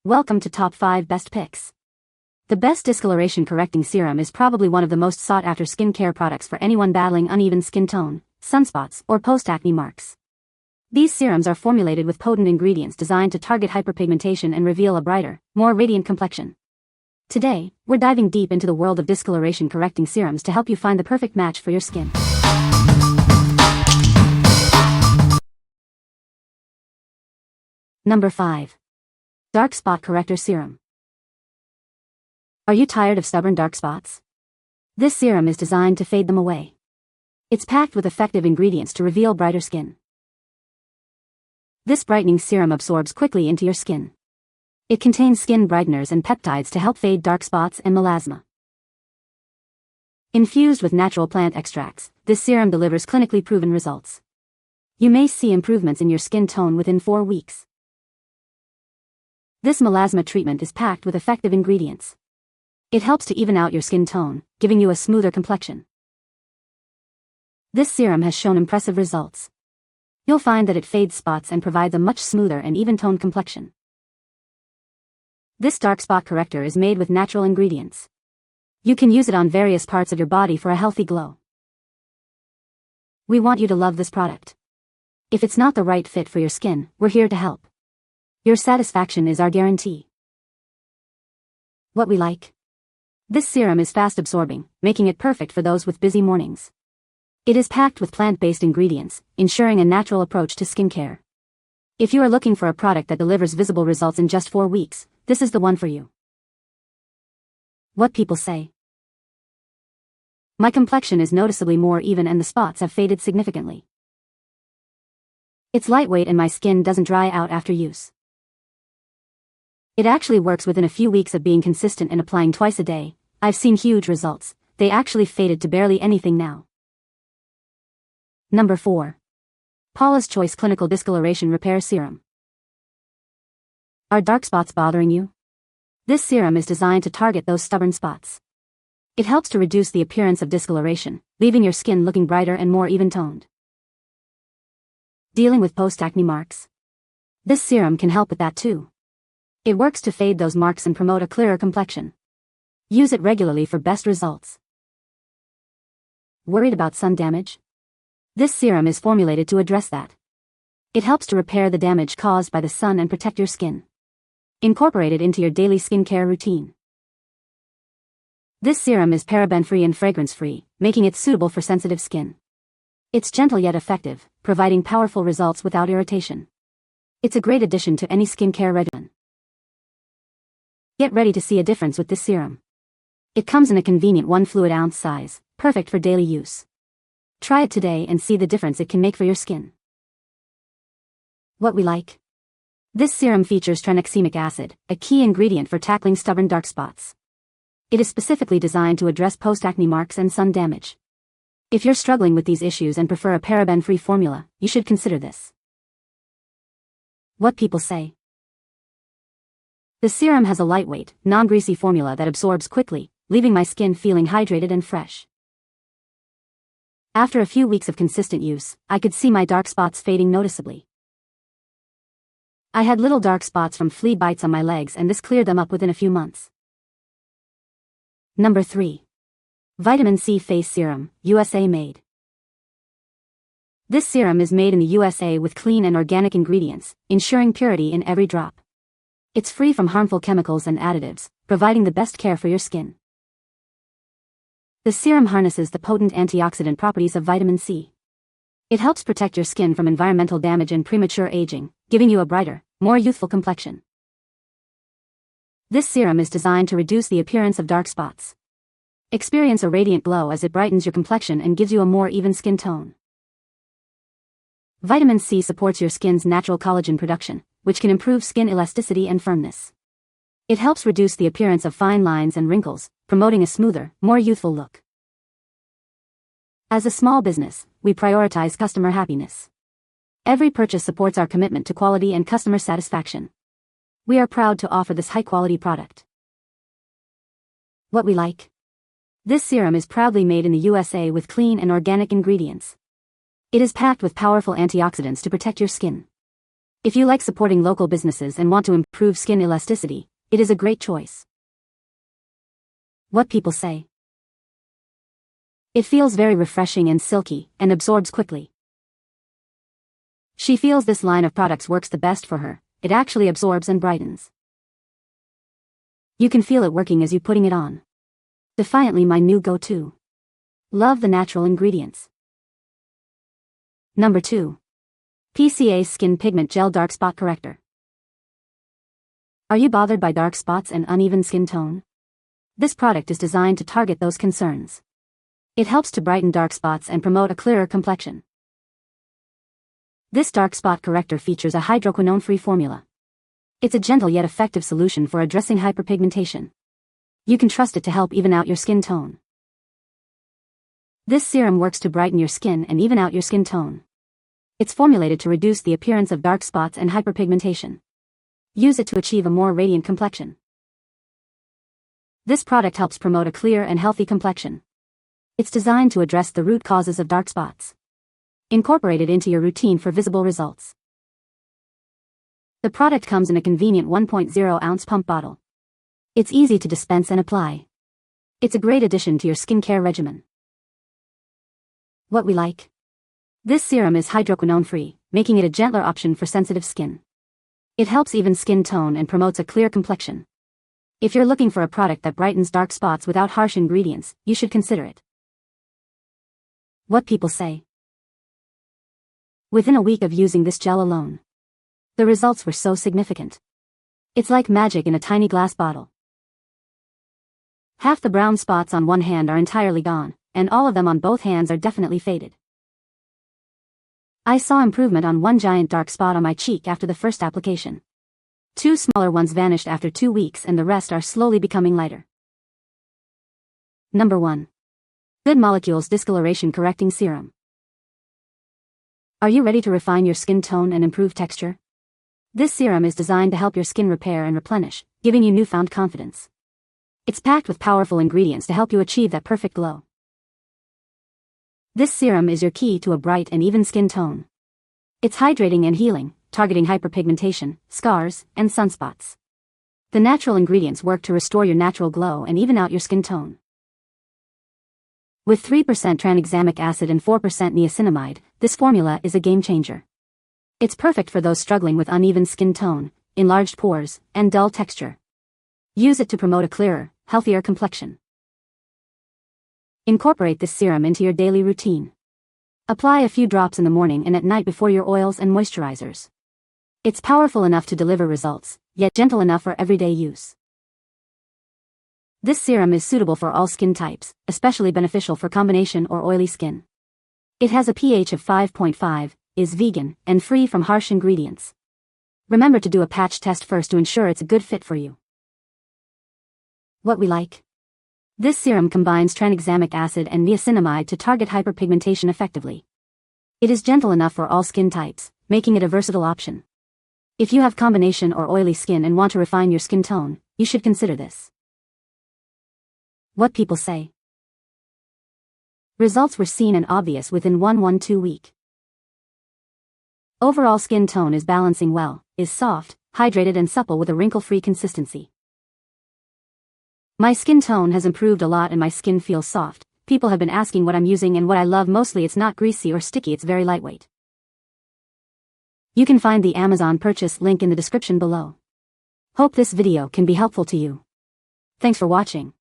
Welcome to Top 5 Best Picks. The best discoloration correcting serum is probably one of the most sought-after skincare products for anyone battling uneven skin tone, sunspots, or post-acne marks. These serums are formulated with potent ingredients designed to target hyperpigmentation and reveal a brighter, more radiant complexion. Today, we're diving deep into the world of discoloration correcting serums to help you find the perfect match for your skin. Number 5. Dark Spot Corrector Serum. Are you tired of stubborn dark spots? This serum is designed to fade them away. It's packed with effective ingredients to reveal brighter skin. This brightening serum absorbs quickly into your skin. It contains skin brighteners and peptides to help fade dark spots and melasma. Infused with natural plant extracts, this serum delivers clinically proven results. You may see improvements in your skin tone within 4 weeks. This melasma treatment is packed with effective ingredients. It helps to even out your skin tone, giving you a smoother complexion. This serum has shown impressive results. You'll find that it fades spots and provides a much smoother and even-toned complexion. This dark spot corrector is made with natural ingredients. You can use it on various parts of your body for a healthy glow. We want you to love this product. If it's not the right fit for your skin, we're here to help. Your satisfaction is our guarantee. What we like. This serum is fast absorbing, making it perfect for those with busy mornings. It is packed with plant-based ingredients, ensuring a natural approach to skincare. If you are looking for a product that delivers visible results in just 4 weeks, this is the one for you. What people say. My complexion is noticeably more even and the spots have faded significantly. It's lightweight and my skin doesn't dry out after use. It actually works within a few weeks of being consistent and applying twice a day. I've seen huge results. They actually faded to barely anything now. Number 4. PAULA'S Choice Clinical Discoloration Repair Serum. Are dark spots bothering you? This serum is designed to target those stubborn spots. It helps to reduce the appearance of discoloration, leaving your skin looking brighter and more even-toned. Dealing with post-acne marks? This serum can help with that too. It works to fade those marks and promote a clearer complexion. Use it regularly for best results. Worried about sun damage? This serum is formulated to address that. It helps to repair the damage caused by the sun and protect your skin. Incorporate it into your daily skincare routine. This serum is paraben-free and fragrance-free, making it suitable for sensitive skin. It's gentle yet effective, providing powerful results without irritation. It's a great addition to any skincare regimen. Get ready to see a difference with this serum. It comes in a convenient 1 fluid ounce size, perfect for daily use. Try it today and see the difference it can make for your skin. What we like. This serum features tranexamic acid, a key ingredient for tackling stubborn dark spots. It is specifically designed to address post-acne marks and sun damage. If you're struggling with these issues and prefer a paraben-free formula, you should consider this. What people say. The serum has a lightweight, non-greasy formula that absorbs quickly, leaving my skin feeling hydrated and fresh. After a few weeks of consistent use, I could see my dark spots fading noticeably. I had little dark spots from flea bites on my legs and this cleared them up within a few months. Number 3. Vitamin C Face Serum, USA made. This serum is made in the USA with clean and organic ingredients, ensuring purity in every drop. It's free from harmful chemicals and additives, providing the best care for your skin. The serum harnesses the potent antioxidant properties of vitamin C. It helps protect your skin from environmental damage and premature aging, giving you a brighter, more youthful complexion. This serum is designed to reduce the appearance of dark spots. Experience a radiant glow as it brightens your complexion and gives you a more even skin tone. Vitamin C supports your skin's natural collagen production, which can improve skin elasticity and firmness. It helps reduce the appearance of fine lines and wrinkles, promoting a smoother, more youthful look. As a small business, we prioritize customer happiness. Every purchase supports our commitment to quality and customer satisfaction. We are proud to offer this high-quality product. What we like. This serum is proudly made in the USA with clean and organic ingredients. It is packed with powerful antioxidants to protect your skin. If you like supporting local businesses and want to improve skin elasticity, it is a great choice. What people say. It feels very refreshing and silky, and absorbs quickly. She feels this line of products works the best for her. It actually absorbs and brightens. You can feel it working as you putting it on. Defiantly my new go-to. Love the natural ingredients. Number 2. PAULA'S Skin Pigment Gel Dark Spot Corrector. Are you bothered by dark spots and uneven skin tone? This product is designed to target those concerns. It helps to brighten dark spots and promote a clearer complexion. This dark spot corrector features a hydroquinone-free formula. It's a gentle yet effective solution for addressing hyperpigmentation. You can trust it to help even out your skin tone. This serum works to brighten your skin and even out your skin tone. It's formulated to reduce the appearance of dark spots and hyperpigmentation. Use it to achieve a more radiant complexion. This product helps promote a clear and healthy complexion. It's designed to address the root causes of dark spots. Incorporate it into your routine for visible results. The product comes in a convenient 1.0-ounce pump bottle. It's easy to dispense and apply. It's a great addition to your skincare regimen. What we like. This serum is hydroquinone-free, making it a gentler option for sensitive skin. It helps even skin tone and promotes a clear complexion. If you're looking for a product that brightens dark spots without harsh ingredients, you should consider it. What people say. Within a week of using this gel alone, the results were so significant. It's like magic in a tiny glass bottle. Half the brown spots on one hand are entirely gone, and all of them on both hands are definitely faded. I saw improvement on one giant dark spot on my cheek after the first application. 2 smaller ones vanished after 2 weeks and the rest are slowly becoming lighter. Number 1. Good Molecules Discoloration Correcting Serum. Are you ready to refine your skin tone and improve texture? This serum is designed to help your skin repair and replenish, giving you newfound confidence. It's packed with powerful ingredients to help you achieve that perfect glow. This serum is your key to a bright and even skin tone. It's hydrating and healing, targeting hyperpigmentation, scars, and sunspots. The natural ingredients work to restore your natural glow and even out your skin tone. With 3% tranexamic acid and 4% niacinamide, this formula is a game changer. It's perfect for those struggling with uneven skin tone, enlarged pores, and dull texture. Use it to promote a clearer, healthier complexion. Incorporate this serum into your daily routine. Apply a few drops in the morning and at night before your oils and moisturizers. It's powerful enough to deliver results, yet gentle enough for everyday use. This serum is suitable for all skin types, especially beneficial for combination or oily skin. It has a pH of 5.5, is vegan, and free from harsh ingredients. Remember to do a patch test first to ensure it's a good fit for you. What we like. This serum combines tranexamic acid and niacinamide to target hyperpigmentation effectively. It is gentle enough for all skin types, making it a versatile option. If you have combination or oily skin and want to refine your skin tone, you should consider this. What people say. Results were seen and obvious within 1-2 week. Overall skin tone is balancing well, is soft, hydrated and supple with a wrinkle-free consistency. My skin tone has improved a lot and my skin feels soft. People have been asking what I'm using and what I love mostly. It's not greasy or sticky, it's very lightweight. You can find the Amazon purchase link in the description below. Hope this video can be helpful to you. Thanks for watching.